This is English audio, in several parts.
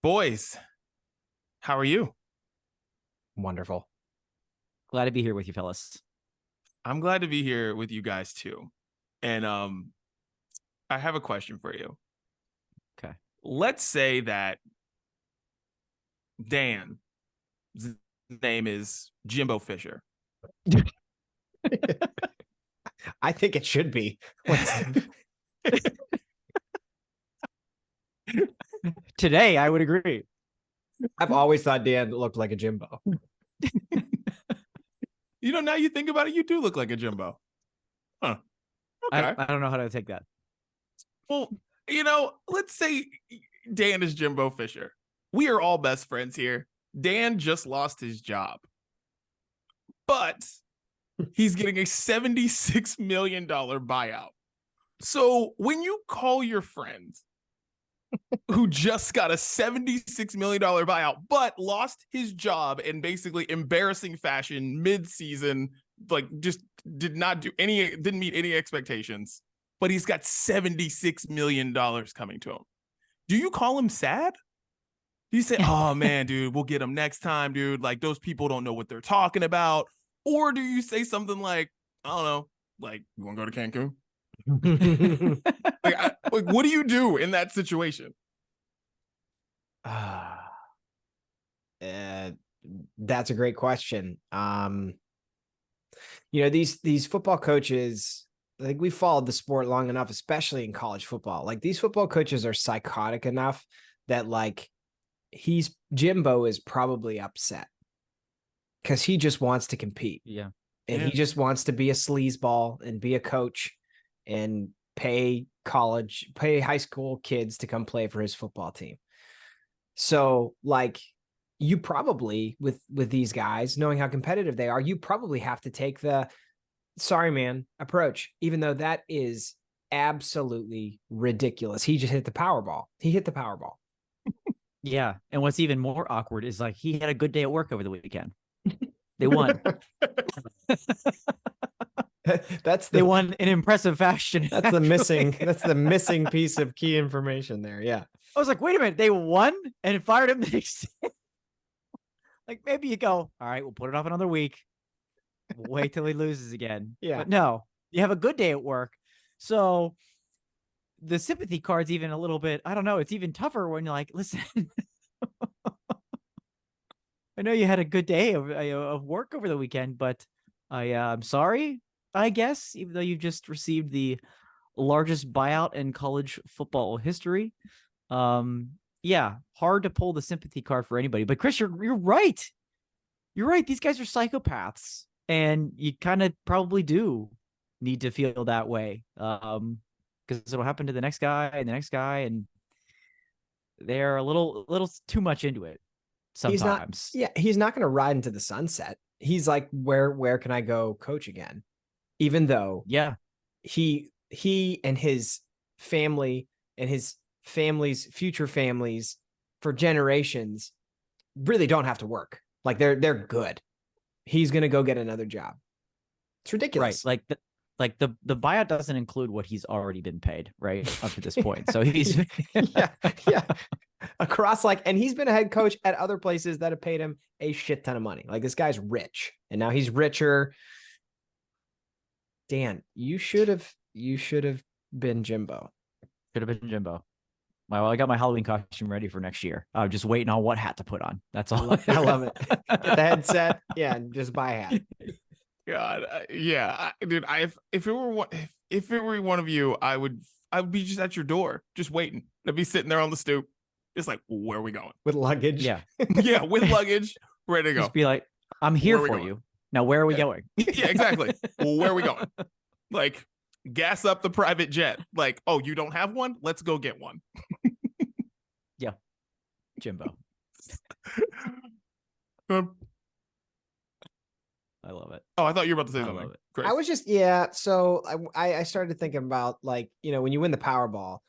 Boys, how are you? Wonderful. Glad to be here with you, fellas. I'm glad to be here with you guys too. And I have a question for you. Okay. Let's say that Dan's name is Jimbo Fisher. I think it should be. Today, I would agree. I've always thought Dan looked like a Jimbo. Now you think about it, you do look like a Jimbo. Huh. Okay. I don't know how to take that. Well, let's say Dan is Jimbo Fisher. We are all best friends here. Dan just lost his job, but he's getting a $76 million buyout. So when you call your friend who just got a $76 million buyout, but lost his job in basically embarrassing fashion mid-season, like just didn't meet any expectations, but he's got $76 million coming to him. Do you call him sad? Do you say, oh man, dude, we'll get him next time, dude? Like those people don't know what they're talking about. Or do you say something like, I don't know, like, you want to go to Cancun? What do you do in that situation? That's a great question. These football coaches, like we followed the sport long enough, especially in college football. Like these football coaches are psychotic enough that like Jimbo is probably upset because he just wants to compete. Yeah. And he just wants to be a sleazeball and be a coach and pay high school kids to come play for his football team. So like you probably with these guys, knowing how competitive they are, you probably have to take the sorry, man approach, even though that is absolutely ridiculous. He just hit the Powerball. Yeah. And what's even more awkward is like he had a good day at work over the weekend. They won. They won in impressive fashion. That's the missing piece of key information there. Yeah. I was like, wait a minute, they won and fired him the next day. Like maybe you go, all right, we'll put it off another week. We'll wait till he loses again. Yeah. But no, you have a good day at work. So the sympathy card's even a little bit, I don't know, it's even tougher when you're like, listen, I know you had a good day of work over the weekend, but I'm sorry, I guess, even though you've just received the largest buyout in college football history. Yeah, hard to pull the sympathy card for anybody. But Chris, you're right. You're right. These guys are psychopaths, and you kind of probably do need to feel that way. Because it'll happen to the next guy and the next guy, and they're a little too much into it sometimes. He's not going to ride into the sunset. He's like, where can I go coach again? Even though, he and his family and his family's future families for generations really don't have to work. Like they're good. He's going to go get another job. It's ridiculous. Right. Like the buyout doesn't include what he's already been paid, right? Up to this point. So he's yeah. Across and he's been a head coach at other places that have paid him a shit ton of money. Like this guy's rich and now he's richer. Dan, you should have been Jimbo. Should have been Jimbo. Well, I got my Halloween costume ready for next year. I'm just waiting on what hat to put on. That's all. I love it. Get the headset. Yeah. Just buy a hat. God. Dude, if it were one of you, I would be just at your door, just waiting. I'd be sitting there on the stoop. It's like, where are we going? With luggage. Yeah. Yeah. With luggage, ready to go. Just be like, I'm here for you. Now, where are we going? Yeah, exactly. Well, where are we going? Like, gas up the private jet. Like, oh, you don't have one? Let's go get one. Yeah. Jimbo. I love it. Oh, I thought you were about to say I something. love it. Chris. I was just, so I started thinking about when you win the Powerball,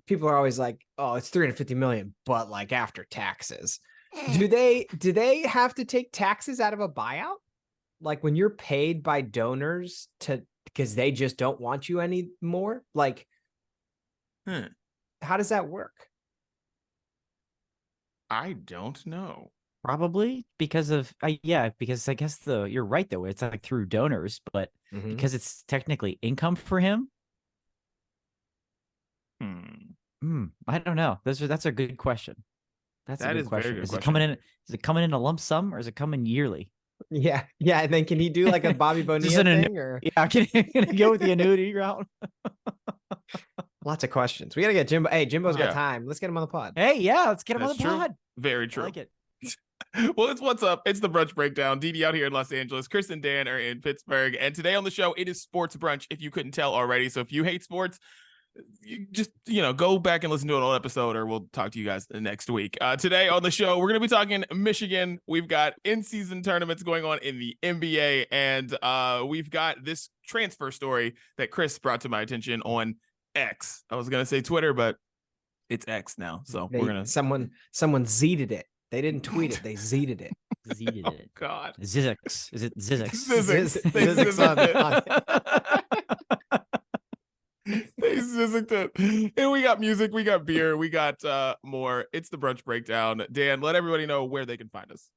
people are always like, oh, it's 350 million, but after taxes. Do they have to take taxes out of a buyout? Like when you're paid by donors because they just don't want you anymore? How does that work? I don't know. Probably because of because I guess you're right though. It's like through donors, but because it's technically income for him. I don't know. That's a good question. That's a That good is very question. good Is it question. coming in a lump sum or is it coming yearly? Yeah. And then can he do like a Bobby Bonilla thing or? Yeah, can he go with the annuity route? Lots of questions. We got to get Jimbo. Hey, Jimbo's got Yeah. time. Let's get him on the pod. Hey, yeah, let's get him That's on the true. pod. Very I true. like it. Well, it's What's Up. It's the Brunch Breakdown. Didi out here in Los Angeles. Chris and Dan are in Pittsburgh. And today on the show, it is Sports Brunch, if you couldn't tell already. So if you hate sports, you just, go back and listen to an old episode, or we'll talk to you guys next week. Today on the show, we're going to be talking Michigan. We've got in-season tournaments going on in the NBA, and we've got this transfer story that Chris brought to my attention on X. I was going to say Twitter, but it's X now. So we're going to... Someone Z'd it. They didn't tweet it. They Z'd it. Z'd it. God. Zizix. Is it Zizix? Zizix. They zizzed it. And we got music, we got beer, we got more. It's the Brunch Breakdown. Dan, let everybody know where they can find us.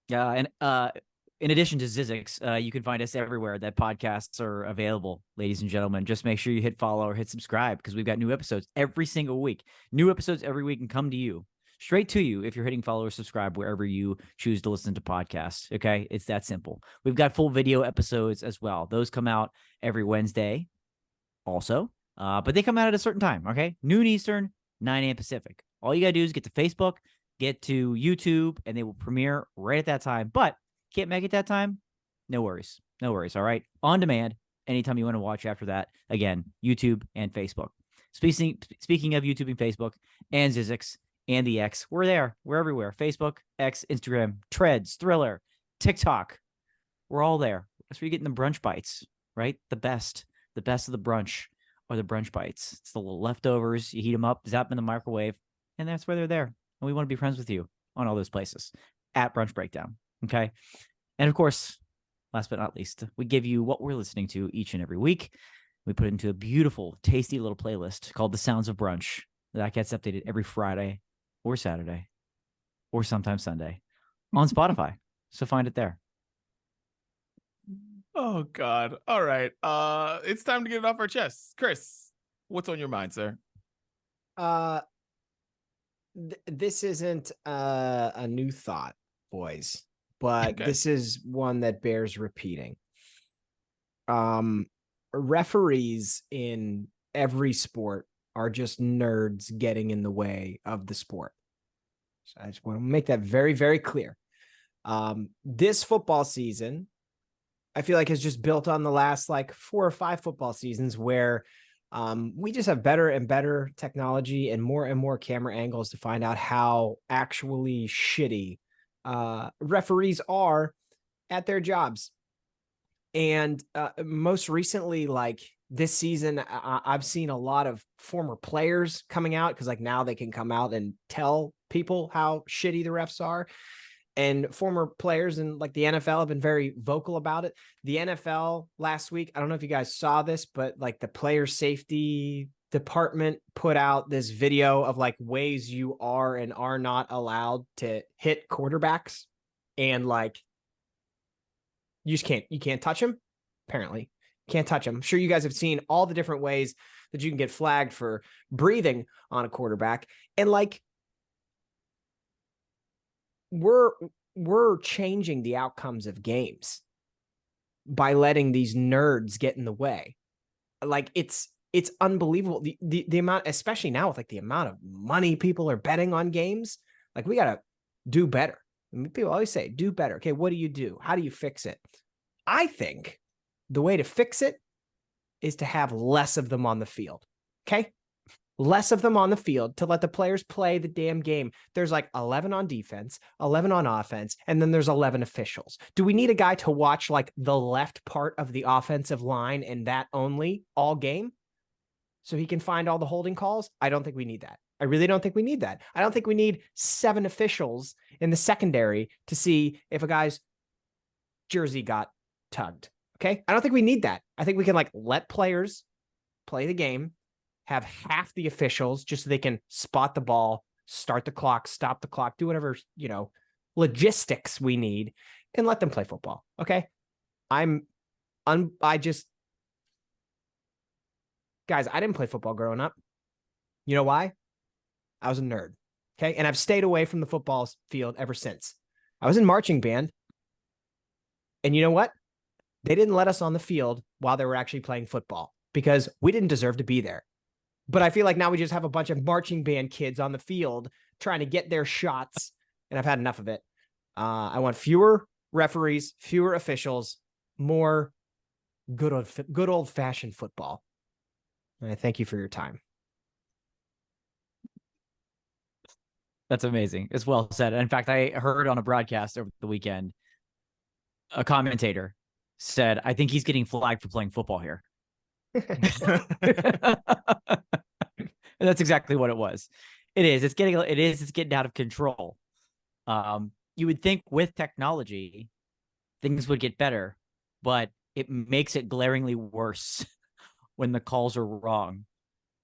Yeah, and in addition to Zizix, you can find us everywhere that podcasts are available, ladies and gentlemen. Just make sure you hit follow or hit subscribe because we've got new episodes every single week. New episodes every week and come to you, straight to you if you're hitting follow or subscribe wherever you choose to listen to podcasts. Okay, it's that simple. We've got full video episodes as well. Those come out every Wednesday also, but they come out at a certain time. Okay, noon Eastern, 9 a.m. Pacific. All you gotta do is get to Facebook, get to YouTube, and they will premiere right at that time. But can't make it that time? No worries. All right, on demand anytime you want to watch after that. Again, YouTube and Facebook. Speaking of YouTube and Facebook and Zizix and the X, we're there. We're everywhere. Facebook, X, Instagram, Threads, Thriller, TikTok. We're all there. That's where you're getting the brunch bites, right? The best of the brunch are the brunch bites. It's the little leftovers. You heat them up, zap them in the microwave, and that's where they're there. And we want to be friends with you on all those places at Brunch Breakdown. Okay. And of course, last but not least, we give you what we're listening to each and every week. We put it into a beautiful, tasty little playlist called The Sounds of Brunch that gets updated every Friday or Saturday or sometimes Sunday on Spotify. So find it there. Oh God. All right. It's time to get it off our chests. Chris, what's on your mind, sir? This isn't a new thought, boys, but Okay. this is one that bears repeating. Referees in every sport are just nerds getting in the way of the sport. So I just want to make that very, very clear. This football season, I feel like has just built on the last like 4 or 5 football seasons where we just have better and better technology and more camera angles to find out how actually shitty referees are at their jobs. And most recently, like this season, I've seen a lot of former players coming out because like now they can come out and tell people how shitty the refs are. And former players in like the NFL have been very vocal about it. The NFL last week, I don't know if you guys saw this, but like the player safety department put out this video of like ways you are and are not allowed to hit quarterbacks. And like, you can't touch them. Apparently can't touch them. I'm sure you guys have seen all the different ways that you can get flagged for breathing on a quarterback. And like, we're changing the outcomes of games by letting these nerds get in the way. Like it's unbelievable. The amount, especially now with like the amount of money people are betting on games, like we got to do better. I mean, people always say, do better. Okay. What do you do? How do you fix it? I think the way to fix it is to have less of them on the field. Okay. Less of them on the field to let the players play the damn game. There's like 11 on defense, 11 on offense, and then there's 11 officials. Do we need a guy to watch like the left part of the offensive line and that only all game so he can find all the holding calls? I don't think we need that. I really don't think we need that. I don't think we need 7 officials in the secondary to see if a guy's jersey got tugged. Okay. I don't think we need that. I think we can like let players play the game, have half the officials just so they can spot the ball start the clock, stop the clock, do whatever, logistics we need, and let them play football. Okay. Guys, I didn't play football growing up. You know why? I was a nerd. Okay. And I've stayed away from the football field ever since. I was in marching band. And you know what? They didn't let us on the field while they were actually playing football because we didn't deserve to be there. But I feel like now we just have a bunch of marching band kids on the field trying to get their shots. And I've had enough of it. I want fewer referees, fewer officials, more good old fashioned football. And I thank you for your time. That's amazing. It's well said. In fact, I heard on a broadcast over the weekend, a commentator said, I think he's getting flagged for playing football here. And that's exactly what it was. It's getting out of control. You would think with technology, things would get better, but it makes it glaringly worse when the calls are wrong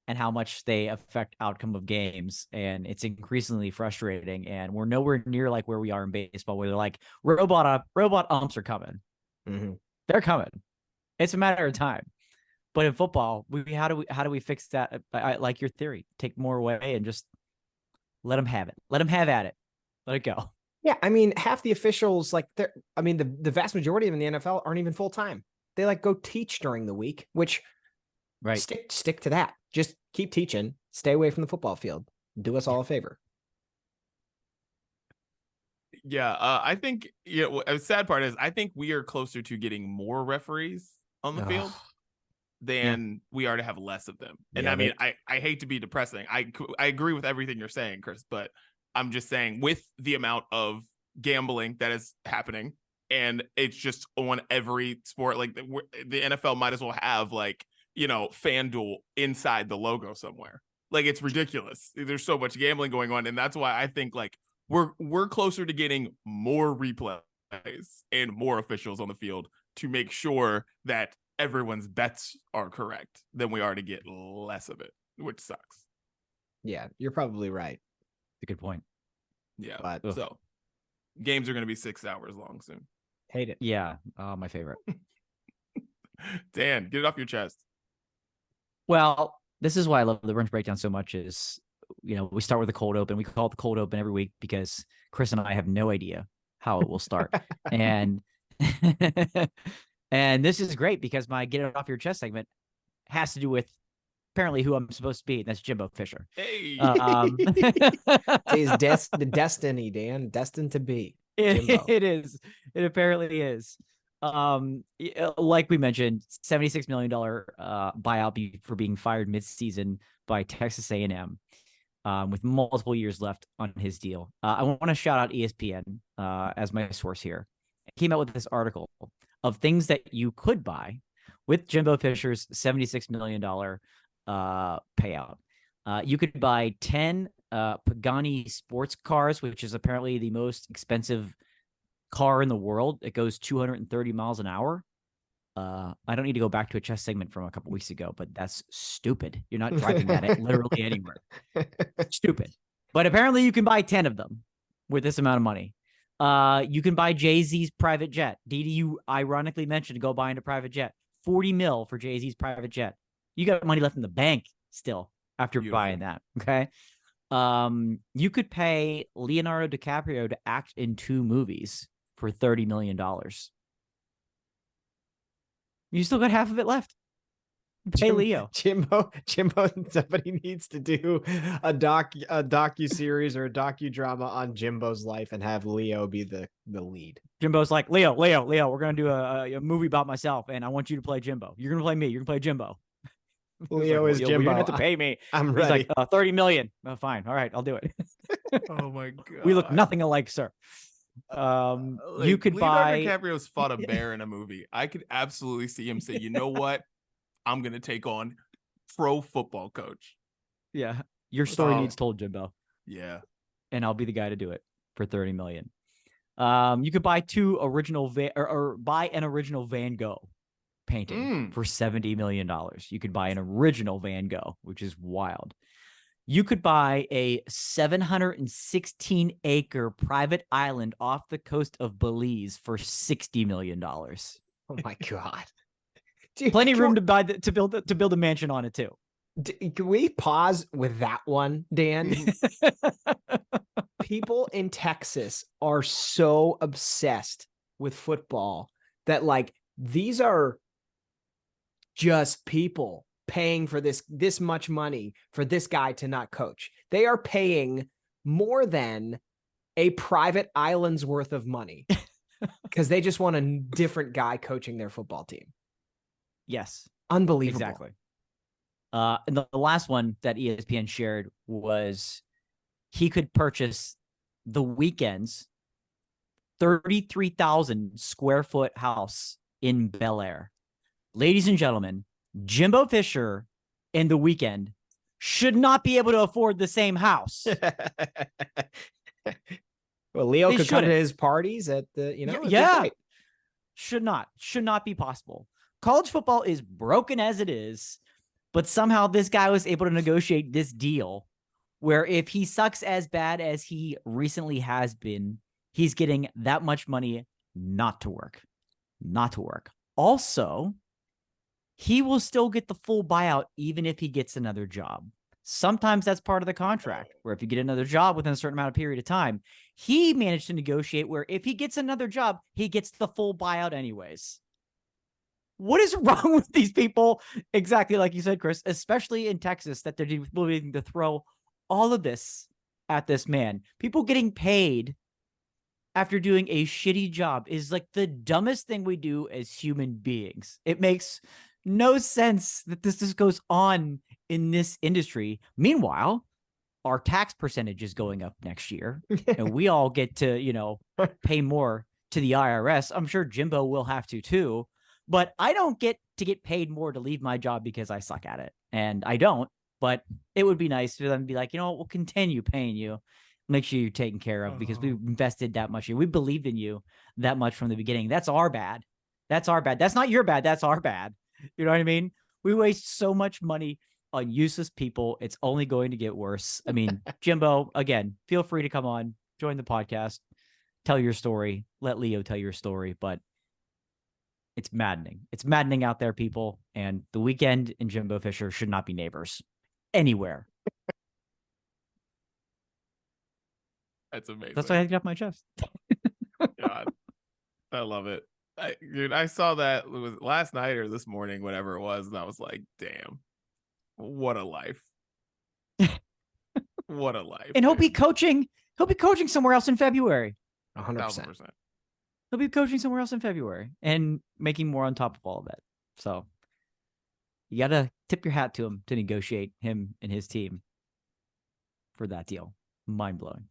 and how much they affect outcome of games. And it's increasingly frustrating. And we're nowhere near like where we are in baseball, where they're like, robot umps are coming. Mm-hmm. They're coming. It's a matter of time. But in football, how do we fix that? I like your theory. Take more away and just let them have it. Let them have at it. Let it go. Yeah, I mean, half the officials, the vast majority of them in the NFL aren't even full time. They go teach during the week, which right. Stick to that. Just keep teaching. Stay away from the football field. Do us all a favor. Yeah, I think the sad part is I think we are closer to getting more referees on the field than we are to have less of them. And I mean, I hate to be depressing. I agree with everything you're saying, Chris, but I'm just saying with the amount of gambling that is happening, and it's just on every sport, like the NFL might as well have FanDuel inside the logo somewhere. Like, it's ridiculous. There's so much gambling going on, and that's why I think we're closer to getting more replays and more officials on the field to make sure that everyone's bets are correct than we are to get less of it, which sucks. Yeah, you're probably right. That's a good point. Yeah. But, so games are going to be 6 hours long soon. Hate it. Yeah. My favorite. Dan, get it off your chest. Well, this is why I love the Brunch Breakdown so much is, we start with a cold open. We call it the cold open every week because Chris and I have no idea how it will start. And this is great because my get it off your chest segment has to do with apparently who I'm supposed to be. And that's Jimbo Fisher. Hey. It's the destiny, Dan. Destined to be. It is. It apparently is. Like we mentioned, $76 million buyout for being fired mid-season by Texas A&M, with multiple years left on his deal. I want to shout out ESPN as my source here. It came out with this article of things that you could buy with Jimbo Fisher's $76 million payout. You could buy 10 Pagani sports cars, which is apparently the most expensive car in the world. It goes 230 miles an hour. I don't need to go back to a chess segment from a couple weeks ago, but that's stupid. You're not driving that at literally anywhere. Stupid. But apparently you can buy 10 of them with this amount of money. You can buy Jay-Z's private jet. Didi, you ironically mentioned to go buy into private jet. 40 mil for Jay-Z's private jet. You got money left in the bank still after buying that. Okay. You could pay Leonardo DiCaprio to act in 2 movies for $30 million. You still got half of it left. Pay Leo. Jimbo, somebody needs to do a docu-series or a docudrama on Jimbo's life and have Leo be the lead. Jimbo's like, Leo, we're going to do a movie about myself, and I want you to play Jimbo. You're going to play me. You're going to play Jimbo. Leo is Jimbo. You're going to have to pay me. I'm ready. He's like, $30 million. Oh, fine. All right, I'll do it. Oh, my God. We look nothing alike, sir. You could buy. Leonardo DiCaprio's fought a bear in a movie. I could absolutely see him say, you know what? I'm going to take on pro football coach. Yeah. Your story needs told, Jimbo. Yeah. And I'll be the guy to do it for $30 million. You could buy 2 original or buy an original Van Gogh painting for $70 million. You could buy an original Van Gogh, which is wild. You could buy a 716-acre private island off the coast of Belize for $60 million. Oh my God. Dude, Plenty of room to build a mansion on it too. Can we pause with that one, Dan? People in Texas are so obsessed with football that like these are just people paying for this much money for this guy to not coach. They are paying more than a private island's worth of money because they just want a different guy coaching their football team. Yes. Unbelievable. Exactly. And the last one that ESPN shared was he could purchase the Weekend's 33,000 square foot house in Bel Air. Ladies and gentlemen, Jimbo Fisher and the Weekend should not be able to afford the same house. Well, Leo could come to his parties at the, yeah. Should not be possible. College football is broken as it is, but somehow this guy was able to negotiate this deal where if he sucks as bad as he recently has been, he's getting that much money not to work. Also, he will still get the full buyout even if he gets another job. Sometimes that's part of the contract, where if you get another job within a certain amount of period of time, he managed to negotiate where if he gets another job, he gets the full buyout anyways. What is wrong with these people? Exactly like you said, Chris, especially in Texas, that they're willing to throw all of this at this man. People getting paid after doing a shitty job is like the dumbest thing we do as human beings. It makes no sense that this just goes on in this industry. Meanwhile, our tax percentage is going up next year and we all get to, pay more to the IRS. I'm sure Jimbo will have to too, but I don't get to get paid more to leave my job because I suck at it. And I don't, but it would be nice for them to be like, we'll continue paying you. Make sure you're taken care of because we invested that much. We believed in you that much from the beginning. That's our bad. That's not your bad. That's our bad. You know what I mean? We waste so much money on useless people. It's only going to get worse. I mean, Jimbo, again, feel free to come on, join the podcast, tell your story, let Leo tell your story, but it's maddening. It's maddening out there, people. And the Weekend and Jimbo Fisher should not be neighbors anywhere. That's amazing. That's why I had to get off my chest. God, I love it. I saw that last night or this morning, whatever it was, and I was like, damn, what a life. What a life. And he'll be coaching somewhere else in February. 100%. He'll be coaching somewhere else in February and making more on top of all of that. So you got to tip your hat to him to negotiate him and his team for that deal. Mind blowing.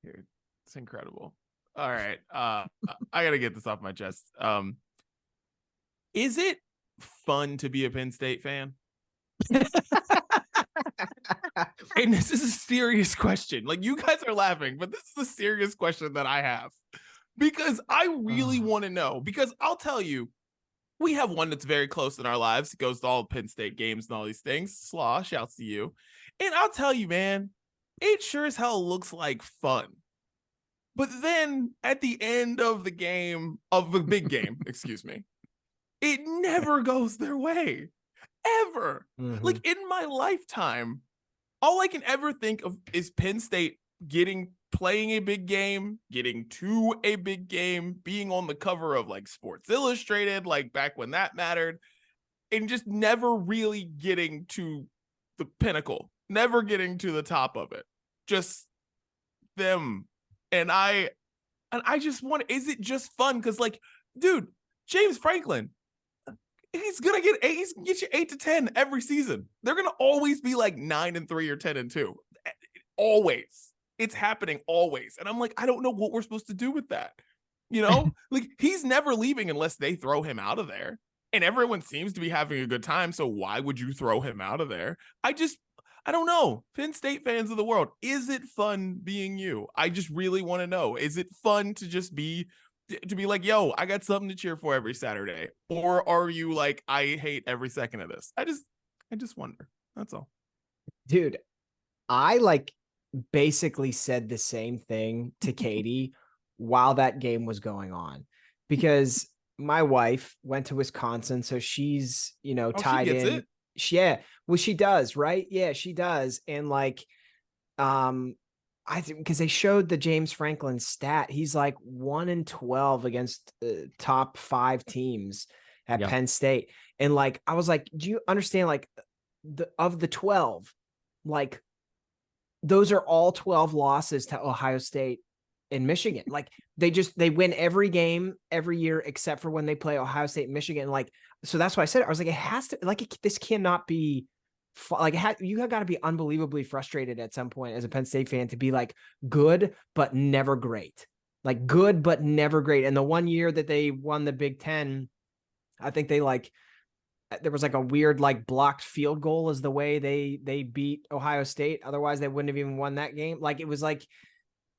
Dude, it's incredible. All right. I got to get this off my chest. Is it fun to be a Penn State fan? And this is a serious question. Like, you guys are laughing, but this is a serious question that I have because I really want to know, because I'll tell you, we have one that's very close in our lives. It goes to all Penn State games and all these things. Slaw, shouts to you. And I'll tell you, man, it sure as hell looks like fun. But then at the end of the game, of the big game, excuse me, it never goes their way. Ever. Mm-hmm. Like, in my lifetime, all I can ever think of is Penn State playing a big game, getting to a big game, being on the cover of like Sports Illustrated, like back when that mattered, and just never really getting to the pinnacle, never getting to the top of it. Just them. And I just want, is it just fun? Because, like, dude, James Franklin, he's gonna get you 8 to 10 every season. They're gonna always be like 9-3 or 10-2. Always. It's happening always. And I'm like, I don't know what we're supposed to do with that. Like, he's never leaving unless they throw him out of there. And everyone seems to be having a good time. So why would you throw him out of there? I don't know. Penn State fans of the world, is it fun being you? I just really want to know. Is it fun to just be like, yo, I got something to cheer for every Saturday? Or are you like, I hate every second of this? I just wonder. That's all. Dude, I like basically said the same thing to Katie while that game was going on, because my wife went to Wisconsin, so she's, Oh, she tied gets in. it. Yeah, well, she does, right? Yeah, she does. And like, I think because they showed the James Franklin stat, he's like 1-12 against top 5 teams at Yeah. Penn State. And like, I was like, do you understand? Like, of the 12, like, those are all 12 losses to Ohio State and Michigan. Like, they win every game every year except for when they play Ohio State and Michigan. Like, so that's why I said it. I was like, it has to, like, this cannot be like, you have got to be unbelievably frustrated at some point as a Penn State fan to be like good but never great, like good but never great. And the one year that they won the Big Ten, I think there was like a weird like blocked field goal is the way they beat Ohio State. Otherwise, they wouldn't have even won that game. Like, it was like,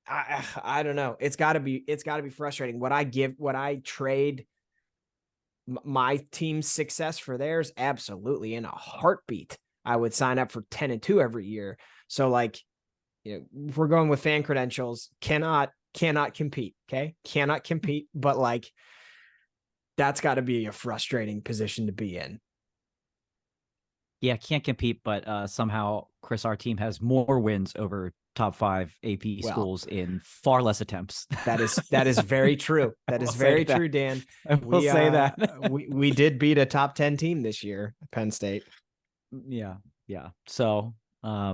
I don't know. It's got to be frustrating. What I trade my team's success for theirs, absolutely, in a heartbeat. I would sign up for 10-2 every year. So like, if we're going with fan credentials, cannot compete. Okay. Cannot compete. But like, that's got to be a frustrating position to be in. Yeah, can't compete, but somehow, Chris, our team has more wins over top 5 AP schools in far less attempts. That is very true. That is very true, Dan. I will say that. we did beat a top 10 team this year, Penn State. Yeah. So, I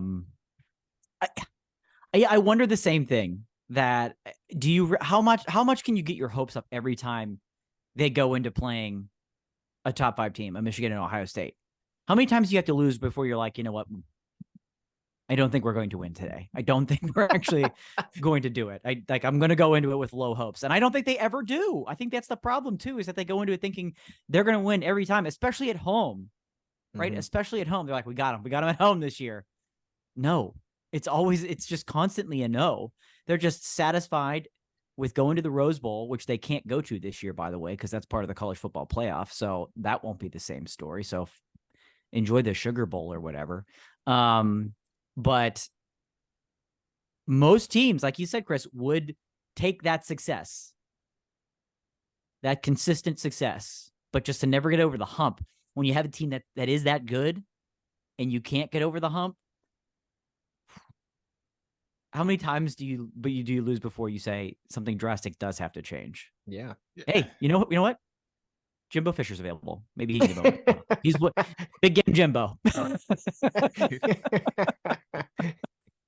wonder the same thing. That how much can you get your hopes up every time they go into playing a top 5 team, a Michigan and Ohio State? How many times do you have to lose before you're like, you know what? I don't think we're going to win today. I don't think we're actually going to do it. I'm going to go into it with low hopes. And I don't think they ever do. I think that's the problem too, is that they go into it thinking they're going to win every time, especially at home, right? Mm-hmm. Especially at home. They're like, we got them at home this year. No, it's just constantly a no. They're just satisfied with going to the Rose Bowl, which they can't go to this year, by the way, because that's part of the college football playoff. So that won't be the same story. So enjoy the Sugar Bowl or whatever. But most teams, like you said, Chris, would take that success, that consistent success, but just to never get over the hump. When you have a team that is that good and you can't get over the hump, how many times do you lose before you say something drastic does have to change? Yeah. Hey, you know what? Jimbo Fisher's available. Maybe he can vote. He's what big game Jimbo.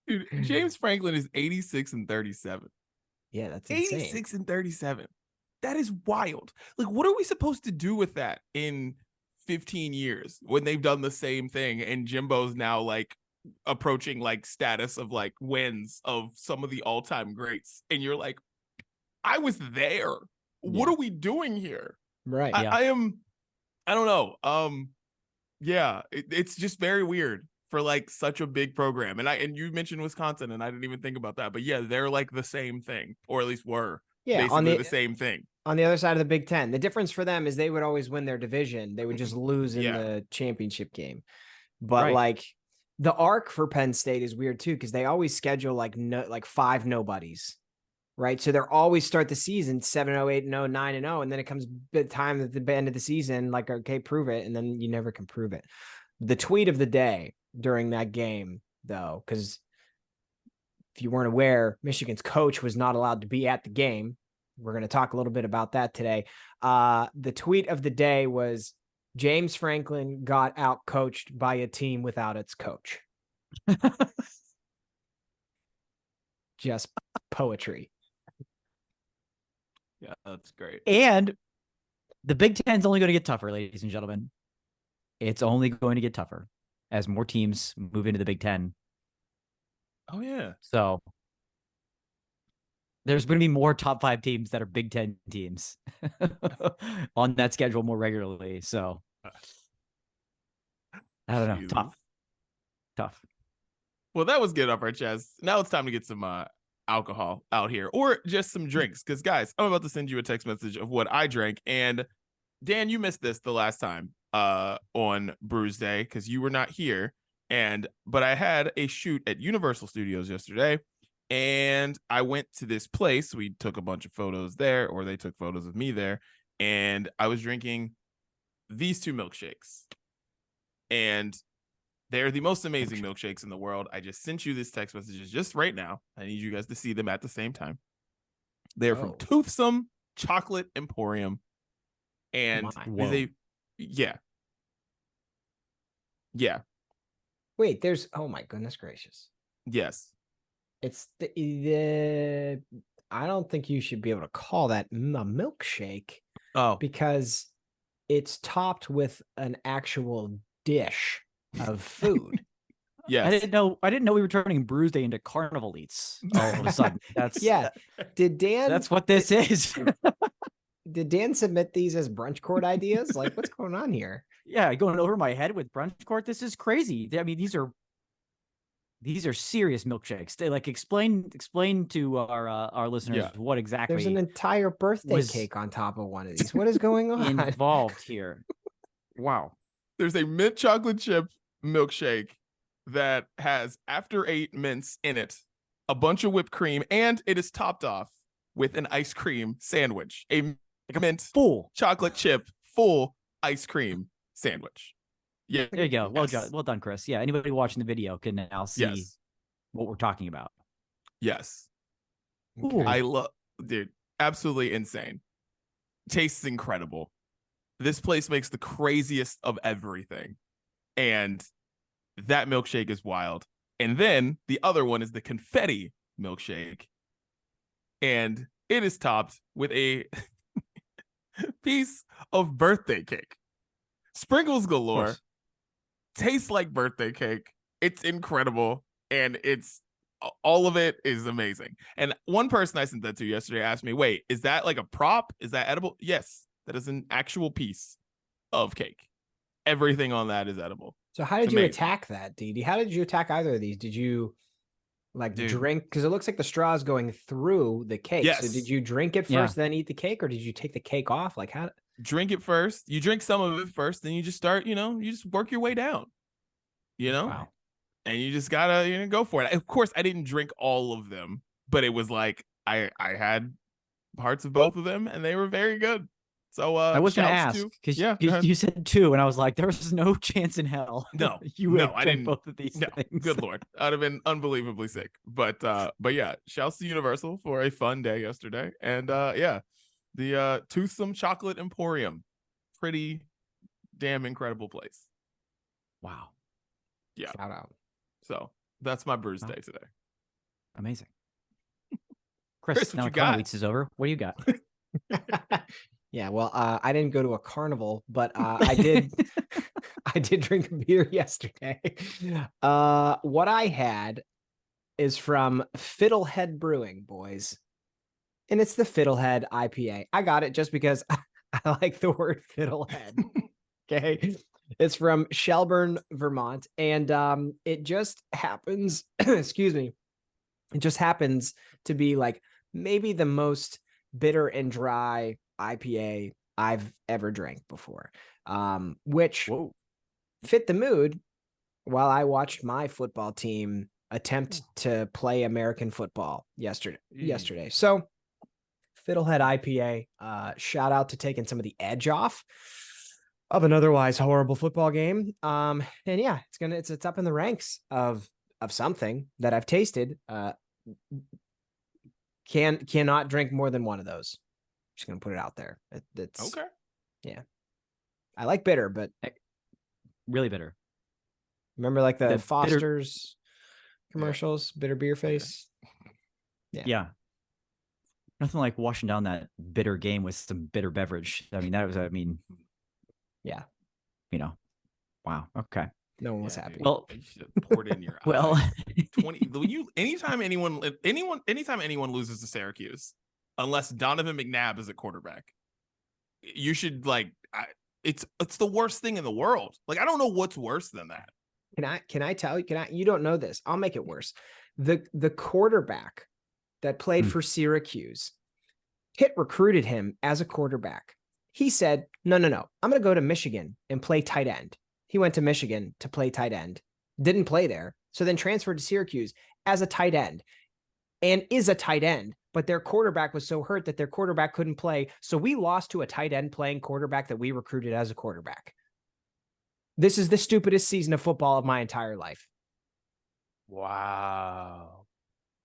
Dude, James Franklin is 86-37. Yeah, that's insane. 86-37. That is wild. Like, what are we supposed to do with that in 15 years when they've done the same thing and Jimbo's now like approaching like status of like wins of some of the all-time greats, and you're like, I was there. What are we doing here? Right. I don't know. Yeah, it's just very weird for like such a big program. And you mentioned Wisconsin, and I didn't even think about that. But yeah, they're like the same thing, or at least were basically the same thing. On the other side of the Big Ten, the difference for them is they would always win their division. They would just lose in the championship game. But like, the arc for Penn State is weird too, because they always schedule like 5 nobodies. Right. So they're always start the season 7-0, 8-0, 9-0. And then it comes the time at the end of the season, like, okay, prove it. And then you never can prove it. The tweet of the day during that game, though, because if you weren't aware, Michigan's coach was not allowed to be at the game. We're going to talk a little bit about that today. The tweet of the day was, James Franklin got out coached by a team without its coach. Just poetry. Yeah, that's great. And the Big Ten's only going to get tougher, ladies and gentlemen. It's only going to get tougher as more teams move into the Big Ten. Oh, yeah. So there's going to be more top 5 teams that are Big Ten teams on that schedule more regularly. So I don't know. Jesus. Tough. Well, that was good off our chest. Now it's time to get some alcohol out here, or just some drinks, because guys, I'm about to send you a text message of what I drank. And Dan, you missed this the last time on Brews Day because you were not here. But I had a shoot at Universal Studios yesterday, and I went to this place. We took a bunch of photos there, or they took photos of me there, and I was drinking these 2 milkshakes. And they're the most amazing milkshakes in the world. I just sent you this text messages just right now. I need you guys to see them at the same time. They're from Toothsome Chocolate Emporium. And yeah. Wait, there's, oh my goodness gracious. Yes. It's the I don't think you should be able to call that a milkshake. Oh, because it's topped with an actual dish of food. yes. I didn't know we were turning Brews Day into Carnival Eats all of a sudden. That's Did Dan? That's what this is. Did Dan submit these as brunch court ideas? Like, what's going on here? Yeah, going over my head with Brunch Court. This is crazy. I mean, these are serious milkshakes. They explain to our listeners what exactly. There's an entire birthday cake on top of one of these. What is going on involved here? Wow. There's a mint chocolate chip milkshake that has after 8 mints in it, a bunch of whipped cream, and it is topped off with an ice cream sandwich. A mint full chocolate chip full ice cream sandwich. Yeah, there you go. Well done, Chris. Yeah, anybody watching the video can now see what we're talking about. Yes. Ooh. I love, dude, absolutely insane. Tastes incredible. This place makes the craziest of everything. And that milkshake is wild. And then the other one is the confetti milkshake. And it is topped with a piece of birthday cake. Sprinkles galore. Tastes like birthday cake. It's incredible. And all of it is amazing. And one person I sent that to yesterday asked me, wait, is that like a prop? Is that edible? Yes, that is an actual piece of cake. Everything on that is edible. So how did you attack that, Dee? How did you attack either of these? Did you drink? Because it looks like the straw is going through the cake. Yes. So did you drink it first, then eat the cake, or did you take the cake off? Like how? Drink it first. You drink some of it first, then you just start, you just work your way down. Wow. And you just gotta go for it. Of course, I didn't drink all of them, but it was like I had parts of both of them, and they were very good. So I was gonna ask because you said 2, and I was like, there's no chance in hell. No, I didn't. Both of these things. Good Lord, I'd have been unbelievably sick. But yeah, shouts to Universal for a fun day yesterday, and the Toothsome Chocolate Emporium, pretty damn incredible place. Wow. Yeah. Shout out. So that's my Brews Day today. Amazing. Chris, now what you Carnival got? Weeks is over. What do you got? Yeah, well, I didn't go to a carnival, but I did. I did drink a beer yesterday. What I had is from Fiddlehead Brewing, boys, and it's the Fiddlehead IPA. I got it just because I like the word fiddlehead. Okay. It's from Shelburne, Vermont, and it just happens, excuse me, it just happens to be like maybe the most bitter and dry IPA I've ever drank before, which fit the mood while I watched my football team attempt to play American football yesterday. So Fiddlehead IPA, shout out to taking some of the edge off of an otherwise horrible football game. And yeah, it's up in the ranks of something that I've tasted. Cannot drink more than one of those. Just gonna put it out there. It's okay. Yeah, I like bitter, but really bitter. Remember like the Foster's commercials, bitter beer face. Yeah. Nothing like washing down that bitter game with some bitter beverage. I mean, yeah. Wow. Okay. No one was happy. Dude, well, you should have poured in your eye. 20. Anytime anyone loses to Syracuse, unless Donovan McNabb is a quarterback, you should it's the worst thing in the world. Like I don't know what's worse than that. Can I tell you? You don't know this. I'll make it worse. The quarterback that played for Syracuse, Pitt recruited him as a quarterback. He said, no, I'm going to go to Michigan and play tight end. He went to Michigan to play tight end. didn't play there. So then transferred to Syracuse as a tight end and is a tight end, but their quarterback was so hurt that their quarterback couldn't play. So we lost to a tight end playing quarterback that we recruited as a quarterback. This is the stupidest season of football of my entire life. Wow.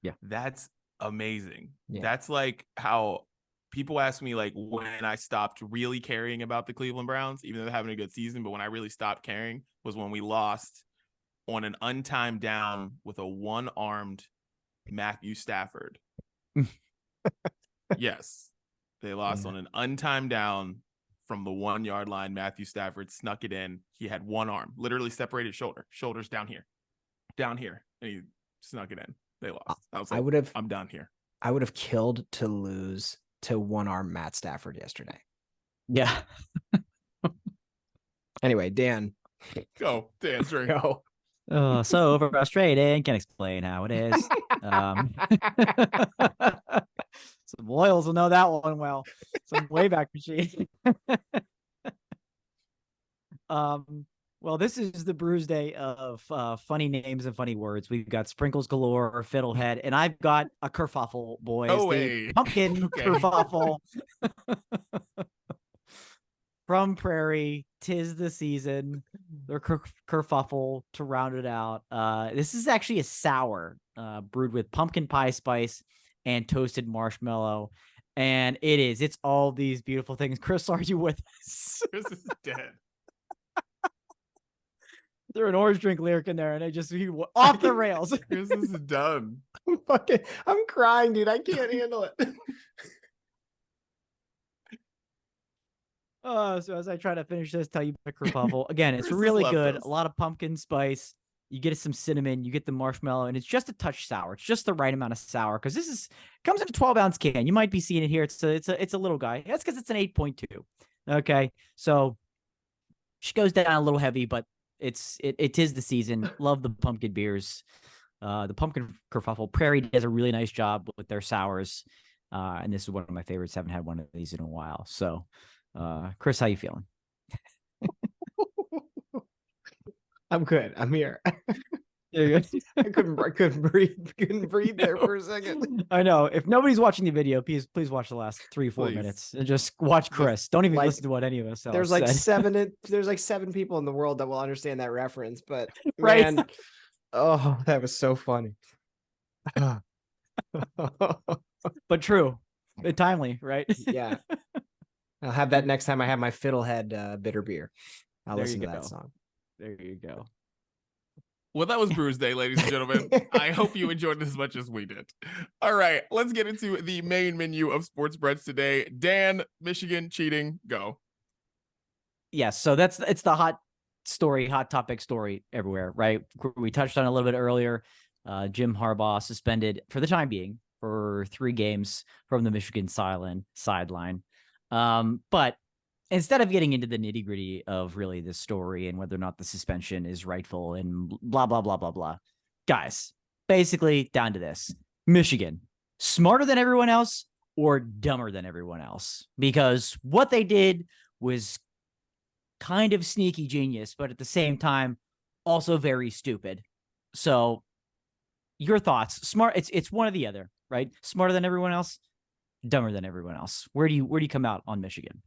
Yeah. That's amazing. Yeah. That's like how people ask me like when I stopped really caring about the Cleveland Browns, even though they're having a good season, but when I really stopped caring was when we lost on an untimed down with a one-armed Matthew Stafford. Yes. They lost on an untimed down from the 1 yard line. Matthew Stafford snuck it in. He had one arm, literally separated shoulders down here, and he snuck it in. They lost. I was like, I'm done here. I would have killed to lose to one-arm Matt Stafford yesterday. Yeah. Anyway, Dan. Go, Dan, drink. Go. Oh, so frustrating. Can't explain how it is. Some loyals will know that one well. Some Wayback Machine. Well, this is the Brews Day of funny names and funny words. We've got Sprinkles Galore, Fiddlehead, and I've got a kerfuffle, boys. Oh, the pumpkin kerfuffle. From Prairie, 'tis the season. Their kerfuffle to round it out. This is actually a sour brewed with pumpkin pie spice and toasted marshmallow. And it's all these beautiful things. Chris, are you with us? Chris is dead. Threw an orange drink lyric in there, and he off the rails. Chris is done. I'm crying, dude. I can't handle it. So as I try to finish this, tell you the kerfuffle again. It's Chris really good. us. A lot of pumpkin spice. You get some cinnamon. You get the marshmallow, and it's just a touch sour. It's just the right amount of sour because this comes in a 12-ounce can. You might be seeing it here. It's a little guy. That's because it's an 8.2. Okay, so she goes down a little heavy, but it is the season. Love the pumpkin beers. The pumpkin kerfuffle. Prairie does a really nice job with their sours, and this is one of my favorites. Haven't had one of these in a while. So, Chris, how you feeling? I'm good. I'm here. Yeah, I couldn't breathe there for a second. I know. If nobody's watching the video, please watch the last 3-4 minutes and just watch Chris. Don't even listen to what any of us else There's like said. there's like 7 people in the world that will understand that reference, but Right. man, oh, that was so funny. But true. Timely, right? Yeah. I'll have that next time I have my Fiddlehead bitter beer. I'll There listen you to that go. song. There you go. Well, that was Brews Day, ladies and gentlemen. I hope you enjoyed it as much as we did. All right, let's get into the main menu of Sports Brunch today. Dan, Michigan cheating, go. Yes, so it's the hot topic story everywhere, right? We touched on it a little bit earlier. Jim Harbaugh suspended for the time being for 3 games from the Michigan sideline. But instead of getting into the nitty-gritty of really this story and whether or not the suspension is rightful and blah, blah, blah, blah, blah, guys, basically down to this. Michigan, smarter than everyone else or dumber than everyone else? Because what they did was kind of sneaky genius, but at the same time, also very stupid. So your thoughts? Smart. It's one or the other, right? Smarter than everyone else, dumber than everyone else. Where do you come out on Michigan?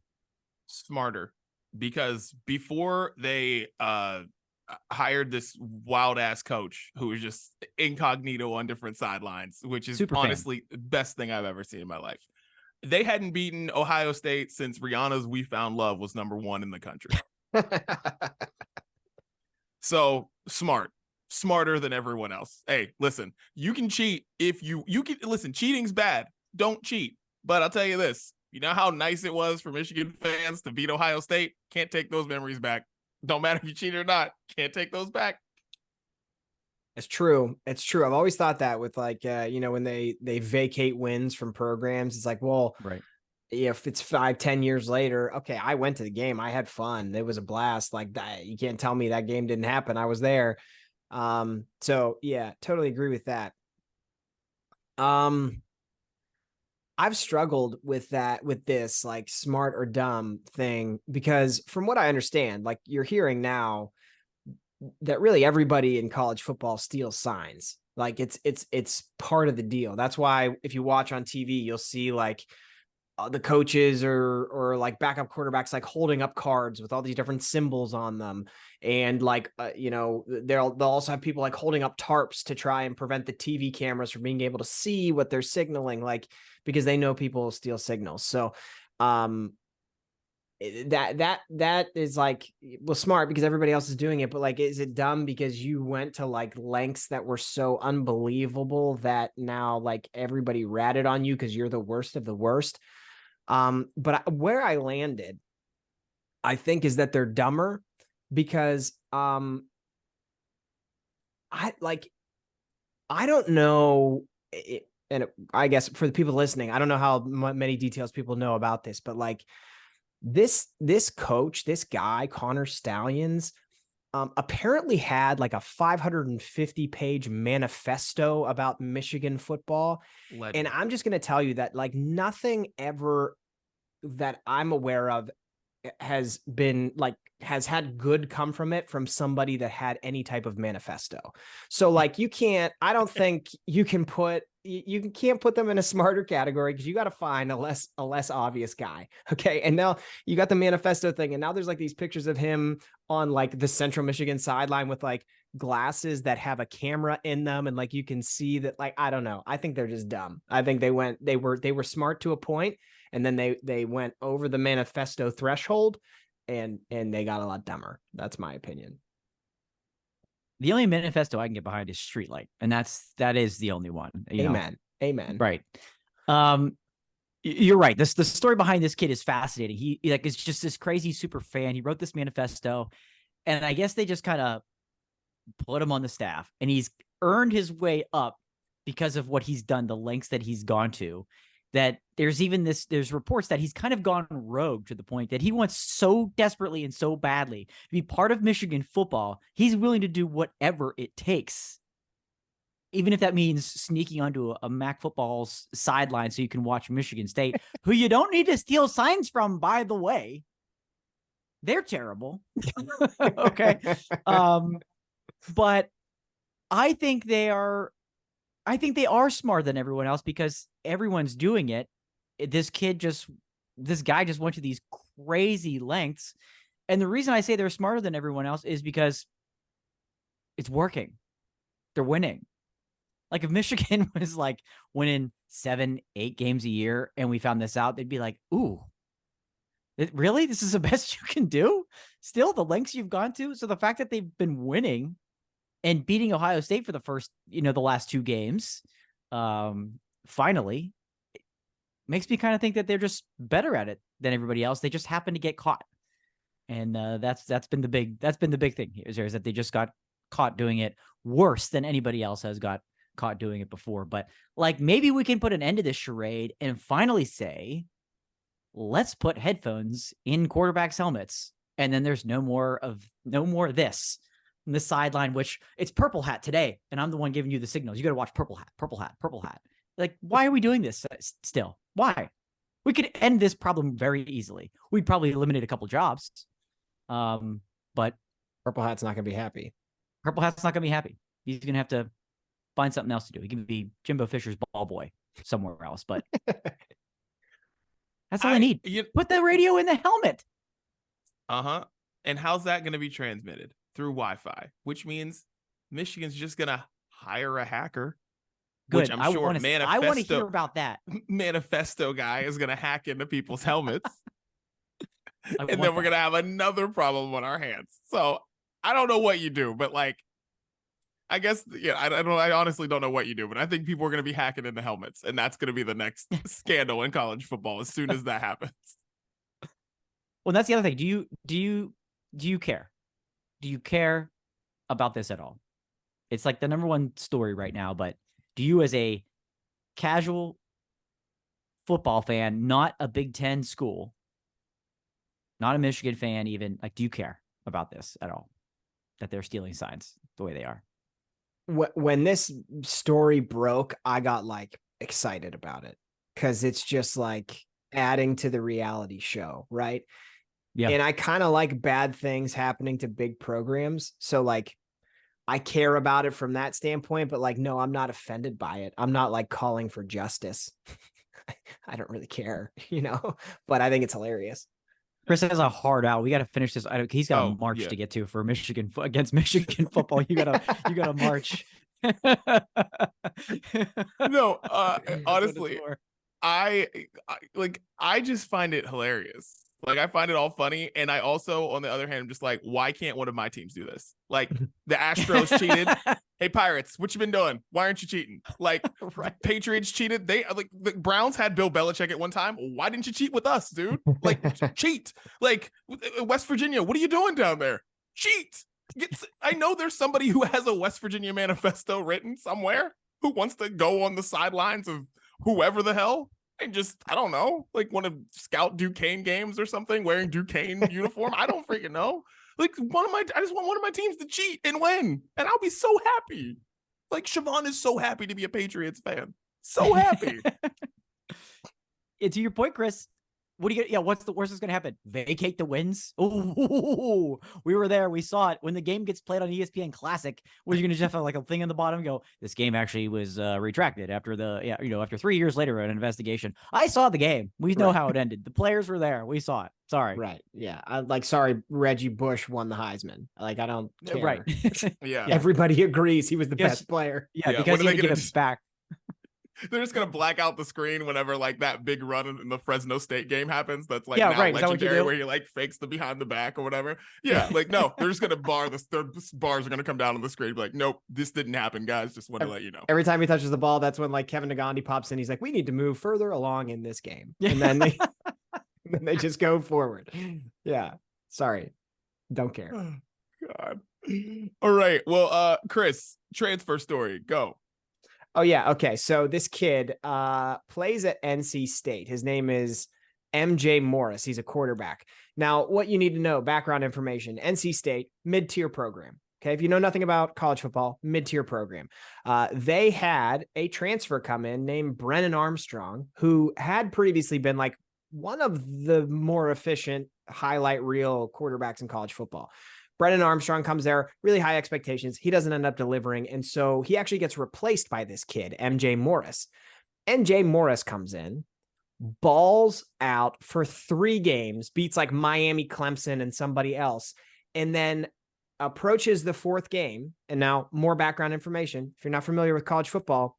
Smarter, because before they hired this wild ass coach who was just incognito on different sidelines, which is honestly the best thing I've ever seen in my life. They hadn't beaten Ohio State since Rihanna's "We Found Love" was #1 in the country. So smarter than everyone else. Hey, listen, you can cheat if you can listen. Cheating's bad. Don't cheat. But I'll tell you this. You know how nice it was for Michigan fans to beat Ohio State? Can't take those memories back. Don't matter if you cheat or not. Can't take those back. It's true. It's true. I've always thought that with like, when they vacate wins from programs, it's like, well, right. If it's 5-10 years later, okay, I went to the game. I had fun. It was a blast. Like that. You can't tell me that game didn't happen. I was there. So yeah, totally agree with that. I've struggled with this like smart or dumb thing, because from what I understand, like you're hearing now, that really everybody in college football steals signs. Like it's part of the deal. That's why if you watch on TV, you'll see like the coaches or like backup quarterbacks like holding up cards with all these different symbols on them, and like they'll also have people like holding up tarps to try and prevent the TV cameras from being able to see what they're signaling, like because they know people will steal signals. So that is like, well, smart because everybody else is doing it, but like, is it dumb because you went to like lengths that were so unbelievable that now like everybody ratted on you because you're the worst of the worst? But where I landed, I think, is that they're dumber because I don't know it, I guess for the people listening, I don't know how many details people know about this, but like this coach, this guy, Connor Stallions, apparently had like a 550-page manifesto about Michigan football. And I'm just going to tell you that like nothing ever that I'm aware of has had good come from it from somebody that had any type of manifesto. So like I don't think you can't put them in a smarter category because you got to find a less obvious guy. Okay. And now you got the manifesto thing. And now there's like these pictures of him on like the Central Michigan sideline with like glasses that have a camera in them. And like, you can see that, like, I don't know. I think they're just dumb. I think they were smart to a point, and then they went over the manifesto threshold and they got a lot dumber. That's my opinion. The only manifesto I can get behind is Streetlight, and that is the only one. Amen. Right. You're right. The story behind this kid is fascinating. He like is just this crazy super fan. He wrote this manifesto, and I guess they just kind of put him on the staff, and he's earned his way up because of what he's done, the lengths that he's gone to. That there's reports that he's kind of gone rogue to the point that he wants so desperately and so badly to be part of Michigan football. He's willing to do whatever it takes, even if that means sneaking onto a Mac football's sideline so you can watch Michigan State, who you don't need to steal signs from, by the way. They're terrible. Okay. But I think they are smarter than everyone else because everyone's doing it. This guy just went to these crazy lengths. And the reason I say they're smarter than everyone else is because it's working. They're winning. Like if Michigan was like winning 7-8 games a year and we found this out, they'd be like, ooh, really? This is the best you can do? Still, the lengths you've gone to? So the fact that they've been winning and beating Ohio State for the last 2 games, finally, makes me kind of think that they're just better at it than everybody else. They just happen to get caught, and that's been the big thing here is that they just got caught doing it worse than anybody else has got caught doing it before. But like maybe we can put an end to this charade and finally say, let's put headphones in quarterbacks' helmets, and then there's no more of this. The sideline, which it's purple hat today, and I'm the one giving you the signals. You got to watch purple hat. Like, why are we doing this still? Why? We could end this problem very easily. We'd probably eliminate a couple jobs. But Purple Hat's not going to be happy. Purple Hat's not going to be happy. He's going to have to find something else to do. He can be Jimbo Fisher's ball boy somewhere else, but that's all I need. Put the radio in the helmet. Uh-huh. And how's that going to be transmitted? Through Wi-Fi, which means Michigan's just gonna hire a hacker. Good. Which I'm sure I want to hear about that. Manifesto guy is gonna hack into people's helmets, and then we're gonna have another problem on our hands. So I don't know what you do, but like, I guess I honestly don't know what you do, but I think people are gonna be hacking into helmets, and that's gonna be the next scandal in college football as soon as that happens. Well, that's the other thing. Do you care? Do you care about this at all? It's like the number one story right now, but do you as a casual football fan, not a Big Ten school, not a Michigan fan even, like, do you care about this at all? That they're stealing signs the way they are? When this story broke, I got like excited about it because it's just like adding to the reality show, right? Yeah. And I kind of like bad things happening to big programs. So like I care about it from that standpoint, but like, no, I'm not offended by it. I'm not like calling for justice. I don't really care, but I think it's hilarious. Chris has a hard out. We got to finish this. He's got a march yeah. to get to for Michigan against Michigan football. You gotta march. No, That's honestly, what it's for. I just find it hilarious. Like I find it all funny, and I also, on the other hand, I'm just like, why can't one of my teams do this? Like the Astros cheated. Hey Pirates, what you been doing? Why aren't you cheating? Like Right. Patriots cheated. They like the Browns had Bill Belichick at one time. Why didn't you cheat with us, dude? Like cheat. Like West Virginia, what are you doing down there? Cheat. I know there's somebody who has a West Virginia manifesto written somewhere who wants to go on the sidelines of whoever the hell and just, I don't know, like want to scout Duquesne games or something wearing Duquesne uniform. I don't freaking know. Like I just want one of my teams to cheat and win, and I'll be so happy. Like Siobhan is so happy to be a Patriots fan. So happy. To your point, Chris, what do you get? Yeah, what's the worst that's going to happen? Vacate the wins? Oh, we were there. We saw it. When the game gets played on ESPN Classic, what are you going to just have like a thing in the bottom go, this game actually was retracted after after 3 years later, an investigation. I saw the game. We know how it ended. The players were there. We saw it. Sorry. Right. Yeah. Sorry, Reggie Bush won the Heisman. Like, I don't care. Right. Yeah. Everybody agrees he was the best player. Yeah, Yeah, because when are he they didn't give gonna it back. They're just gonna black out the screen whenever like that big run in the Fresno State game happens. That's like Yeah, now right. Is that what you legendary, do? where he like fakes the behind the back or whatever. Yeah, like no, they're just gonna bar this. Their bars are gonna come down on the screen. Be like, nope, this didn't happen, guys. Just want to let you know. Every time he touches the ball, that's when like Kevin Nagandi pops in. He's like, we need to move further along in this game. And then they just go forward. Yeah. Sorry. Don't care. Oh, God. All right. Well, Chris, transfer story. Go. Oh, yeah. Okay. So this kid plays at NC State. His name is MJ Morris. He's a quarterback. Now, what you need to know, background information, NC State, mid-tier program. Okay. If you know nothing about college football, mid-tier program. They had a transfer come in named Brennan Armstrong, who had previously been like one of the more efficient highlight reel quarterbacks in college football. Brennan Armstrong comes there, really high expectations. He doesn't end up delivering. And so he actually gets replaced by this kid, MJ Morris. MJ Morris comes in, balls out for 3 games, beats like Miami, Clemson, and somebody else, and then approaches the 4th game. And now more background information. If you're not familiar with college football,